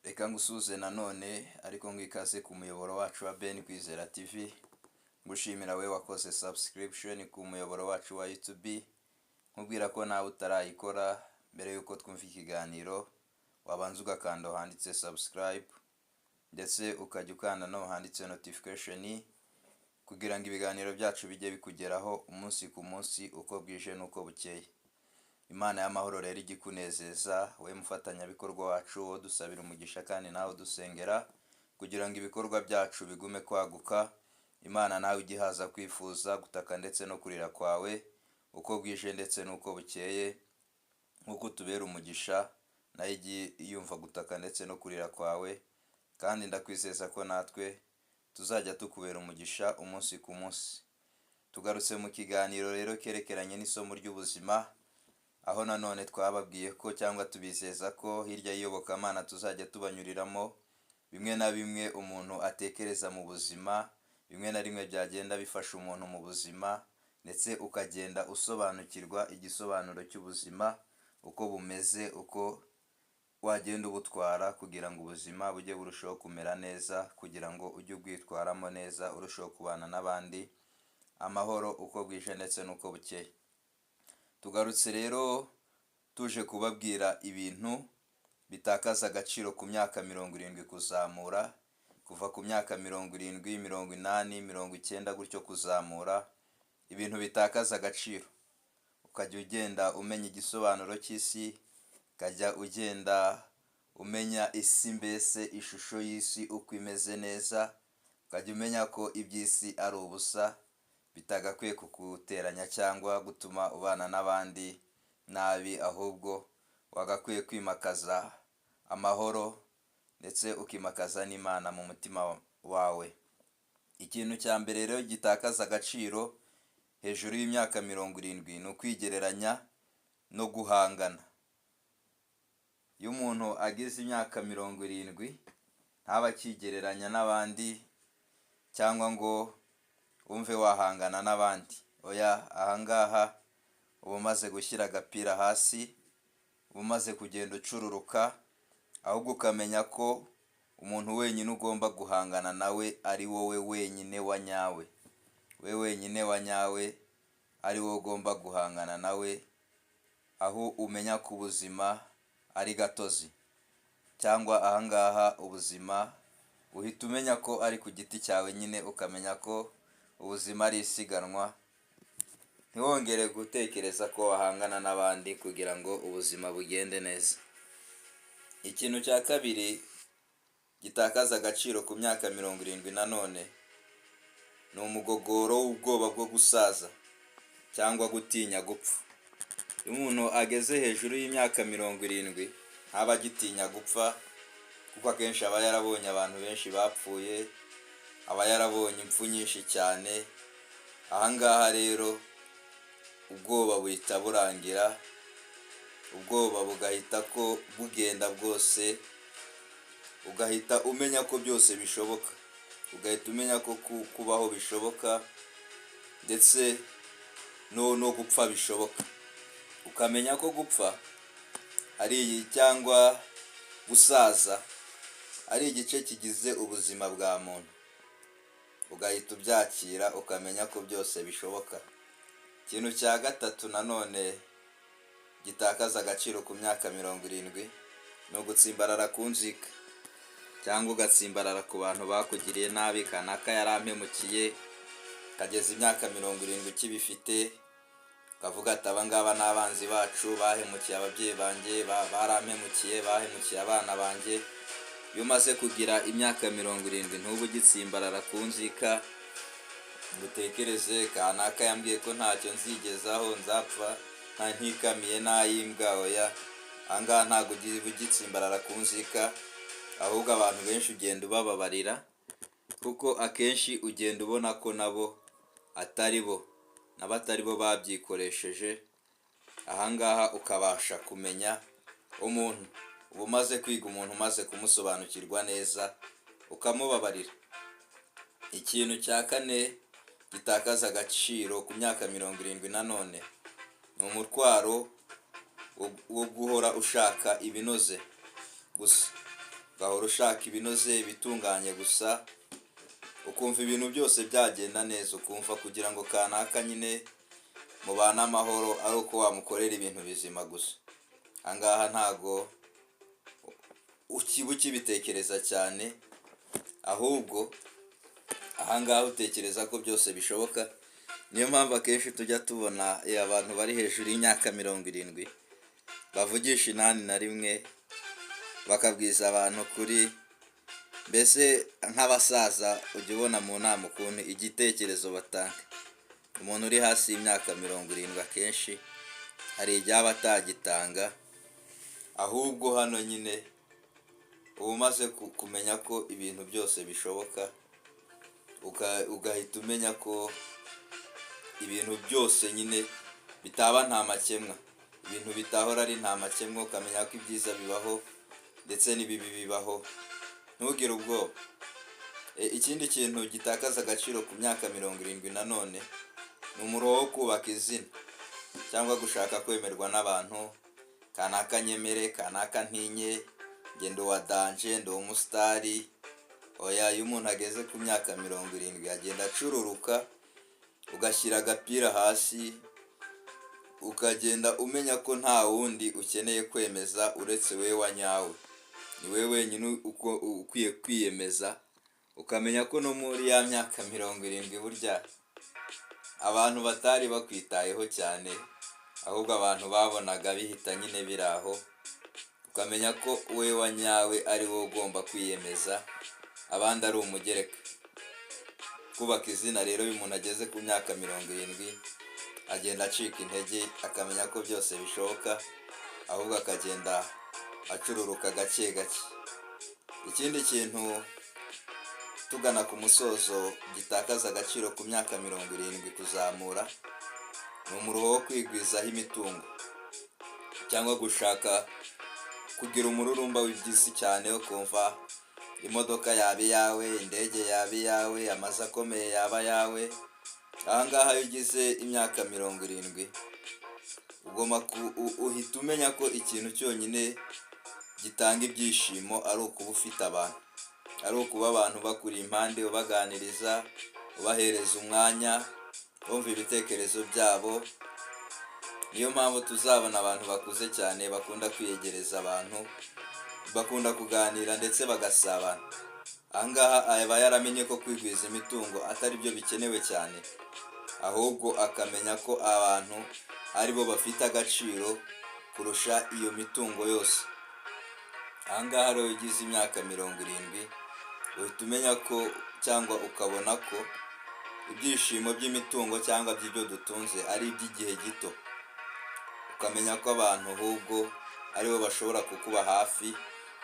Reka ngusuze nanone ariko ngikaze ku muyoboro wacu wa Ben Kwizera TV. Ngushimira we wakoze subscription ku muyoboro wacu wa YouTube. Nkubwira ko nawe utarayikora mbere yuko twumva ikiganiro wabanza ugakanda handitse subscribe ndetse ukajya ukanda no handitse notification kugira ngo ibiganiro byacu bijye bikugeraho umunsi ku munsi uko bwije nuko bukeye. Imana y'amahoro rero igikunezeza we mufatanyabikorwa wacu wo dusabira umugisha kandi nawe dusengera kugira ngo ibikorwa byacu bigume kwaguka. Imana nawe igihaza kwifuza gutaka ndetse no kurira kwawe uko bwije ndetse nuko bukeye, nkuko tubera umugisha nayo igiye yumva gutaka ndetse no kurira kwawe, kandi ndakwizeza ko natwe tuzajya tukubera umugisha umunsi ku munsi. Tugarutse mu kiganiro rero kerekeranye n'isomo ry'ubuzima, aho nanone twababwiye ko cyangwa tubizeza ko hirya y'iyobokamana tuzajya tubanyuriramo bimwe na bimwe umuntu atekereza mu buzima, bimwe na rimwe byagenda bifasha umuntu mu buzima, ndetse ukagenda usobanukirwa igisobanuro cy'ubuzima uko bumeze, uko wagenda ubutwara kugira ngo ubuzima bujye burushaho kumera neza, kugira ngo ujye ubwitwaramo neza, urushaho kubana n'abandi amahoro uko bwije ndetse n'uko bukeye. Tugarutse rero tuje kubabwira ibintu bitakaza agaciro ku myaka 70 kuzamura, kuva ku myaka 70, 80, 90 gutyo kuzamura, ibintu bitakaza agaciro. Ukajya ugenda umenya igisobanuro cy'isi, ukajya ugenda umenya isi mbese ishusho y'isi uko imeze neza, ukajya umenya ko iby'isi ari ubusa bitagakwiye kuguteranya cyangwa gutuma ubana n'abandi nabi, ahubwo wagakwiye kwimakaza amahoro ndetse ukimakaza n'Imana mu mutima wawe. Ikintu cya mbere rero gitakaza agaciro hejuru y'imyaka 70 ni ukwigereranya no guhangana. Iyo umuntu ageze imyaka 70 ntaba akigereranya n'abandi cyangwa ngo umve wahangana n'abandi. Oya, ahangaha uba umaze gushyira agapira hasi, uba umaze kugenda ucururuka, ahubwo ukamenya ko umuntu wenyine ugomba guhangana nawe ari wowe wenyine wa nyawe. We wenyine wa nyawe ari wowe ugomba guhangana nawe, aho umenya ko ubuzima ari gatozi, cyangwa ahangaha ubuzima uhita umenya ko ari ku giti cyawe nyine, ukamenya ko ubuzima ari isiganwa. Ntiwongere gutekereza ko wahangana n'abandi kugira ngo ubuzima bugende neza. Ikintu cya kabiri gitakaza agaciro ku myaka 70 nanone ni umugogoro w'ubwoba bwo gusaza cyangwa gutinya gupfa. Iyo umuntu ageze hejuru y'imyaka 70 ntaba agitinya gupfa, kuko akenshi aba yarabonye abantu benshi bapfuye, aba yarabonye impfu nyinshi cyane. Ahangaha rero ubwoba buhita burangira, ubwoba bugahita ko bugenda bwose, ugahita umenya ko byose bishoboka, ugahita umenya ko kubaho bishoboka ndetse no gupfa bishoboka. Ukamenya ko gupfa ari cyangwa gusaza ari igice kigize ubuzima bwa muntu, ugahita ubyakira ukamenya ko byose bishoboka. Ikintu cya gatatu nanone gitakaza agaciro ku myaka 70 ni ugutsimbarara ku nzika, cyangwa ugatsimbarara ku bantu bakugiriye nabi. Kanaka yarampemukiye, kageza imyaka 70 kibifite, kavuga ati abangaba n'abanzi bacu, bahemukiye ababyeyi banjye, barampemukiye, bahemukiye abana banjye. Iyo umaze kugira imyaka 70 ntuba ugitsimbarara ku nzika ngo utekereze kanaka yambwiye ko ntacyo nzigezaho, nzapfa ntikamiye n'ayimbwa. Oya, ahangaha ntabwo ugitsimbarara ku nzika, ahubwo abantu benshi ugenda ubababarira, kuko akenshi ugenda ubona ko nabo atari bo babyikoresheje. Ahangaha ukabasha kumenya umuntu, uba umaze kwiga umuntu, umaze kumusobanukirwa neza, ukamubabarira. Ikintu cya kane gitakaza agaciro ku myaka 70 nanone ni umutwaro wo guhora ushaka ibinoze gusa. ugahora ushaka ibinoze bitunganye gusa, ukumva ibintu byose byagenda neza, ukumva kugira ngo kanaka nyine mubane amahoro ari uko wamukorera ibintu bizima gusa. Ahangaha ntago ukibitekereza cyane, ahubwo ahangaha utekereza ko byose bishoboka. Niyo mpamvu akenshi tujya tubona abantu bari hejuru y'imyaka 70 bavugisha inani na rimwe, bakabwiza abantu kuri, mbese nk'abasaza ujya ubona mu nama ukuntu igitekerezo batanga. Umuntu uri hasi y'imyaka 70 akenshi hari ibyaba atagitanga, ahubwo hano nyine uba umaze kumenya ko ibintu byose bishoboka, ugahita umenya ko ibintu byose nyine bitaba nta makemwa, ibintu bitahora ari nta makemwa, ukamenya ko ibyiza bibaho ndetse n'ibibi bibaho, ntugire ubwoba. Ikindi kintu gitakaza agaciro ku myaka 70 nanone ni umuruho wo kubaka izina cyangwa gushaka kwemerwa n'abantu. Kanaka nyemere, kanaka ntinye, ngendo wa danje, ndo umusitari. Oya, iyo umuntu ageze ku myaka 70 agenda acururuka, ugashyira agapira hasi, ukagenda umenya ko nta wundi ukeneye kwemeza uretse wewe wanyawe. Ni wewe wenyine ukwiye kwiyemeza, ukamenya ko no muri ya myaka 70 burya abantu batari bakwitayeho cyane, ahubwo abantu babonaga bihita nyine biraho, ukamenya ko wewe wanyawe ari wowe ugomba kwiyemeza, abandi ari umugereka. Kubaka izina rero iyo umuntu ageze ku myaka 70 agenda acika intege, akamenya ko byose bishoboka, ahubwo akagenda acururuka gake gake. Ikindi kintu tugana ku musozo gitakaza agaciro ku myaka 70 kuzamura ni umuruho wo kwigwizaho imitungo cyangwa gushaka kugira umururumba w'iby'isi cyane, ukumva imodoka yaba iyawe, indege yaba iyawe, amazu akomeye yaba yawe. Ahangaha iyo ugize imyaka 70 ugomba uhita umenya ko ikintu cyonyine gitanga ibyishimo ari ukuba ufite abantu, ari ukuba abantu bakuri impande, ubaganiriza, ubahereza umwanya, bumva ibitekerezo byabo. Niyo mpamvu tuzabona abantu bakuze cyane bakunda kwiyegereza abantu, bakunda kuganira ndetse bagasabana. Ahangaha aba yaramenye ko kwigwiza imitungo atari byo bikenewe cyane, ahubwo akamenya ko abantu aribo bafite agaciro kurusha iyo mitungo yose. Ahangaha rero ugize imyaka 70 uhita umenya ko cyangwa ukabona ko ibyishimo by'imitungo cyangwa by'ibyo dutunze ari iby'igihe gito, ukamenya ko abantu ahubwo aribo bashobora kukuba hafi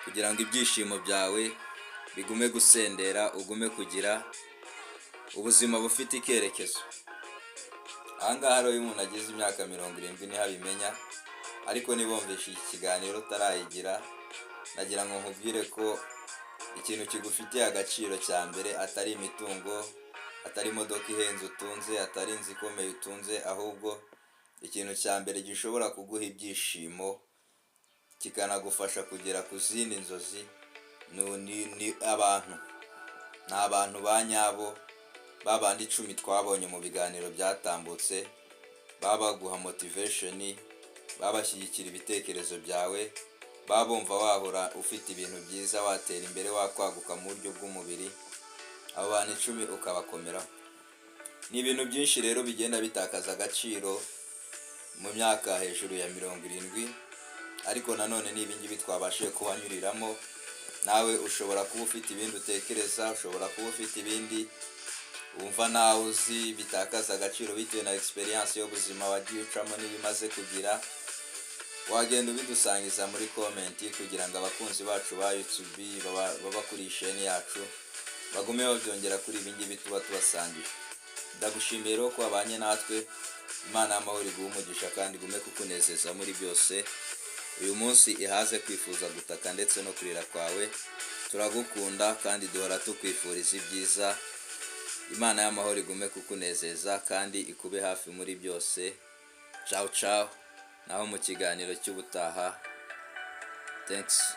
kugira ngo ibyishimo byawe bigume gusendera, ugume kugira ubuzima bufite icyerekezo. Ahangaha rero iyo umuntu ageze imyaka 70 niho abimenya, ariko nibumvishe iki kiganiro utarayigira, nagira ngo nkubwire ko ikintu kigufitiye agaciro cya mbere atari imitungo, atari imodoka ihenze utunze, atari inzu ikomeye utunze, ahubwo ikintu cya mbere gishobora kuguha ibyishimo kikanagufasha kugera ku zindi nzozi ni abantu. Ni abantu ba nyabo, babandi 10 twabonye mu biganiro byatambutse, babaguha motivation, babashyigikira ibitekerezo byawe, babumva wahora ufite ibintu byiza, watera imbere, wakwaguka mu buryo bw'umubiri. Abo bantu 10 ukabakomeraho. Ni ibintu byinshi rero bigenda bitakaza agaciro mu myaka hejuru ya 70, ariko nanone n'ibingibi twabashije kubanyuriramo. Nawe ushobora kuba ufite ibindi utekereza, ushobora kuba ufite ibindi wumva nawe uzi bitakaza agaciro bitewe na experience y'ubuzima wagiye ucamo n'ibimaze kugira. Wagenda ubidusangiza muri comment kugira ngo abakunzi bacu ba YouTube baba kuri chaîne yacu bagume babyongera kuri ibingibi tuba tubasangiye. Ndagushimiye rero ko abanye natwe. Imana y'amahoro iguhe umugisha kandi gume kukunezeza muri byose. Uyu munsi ihaze kwifuza gutaka ndetse no kurira kwawe. Turagukunda kandi duhora tukwifuriza ibyiza. Imana y'amahoro igume kukunezeza kandi ikube hafi muri byose. Ciao ciao. Naho mu kiganiro cy'ubutaha. Thanks.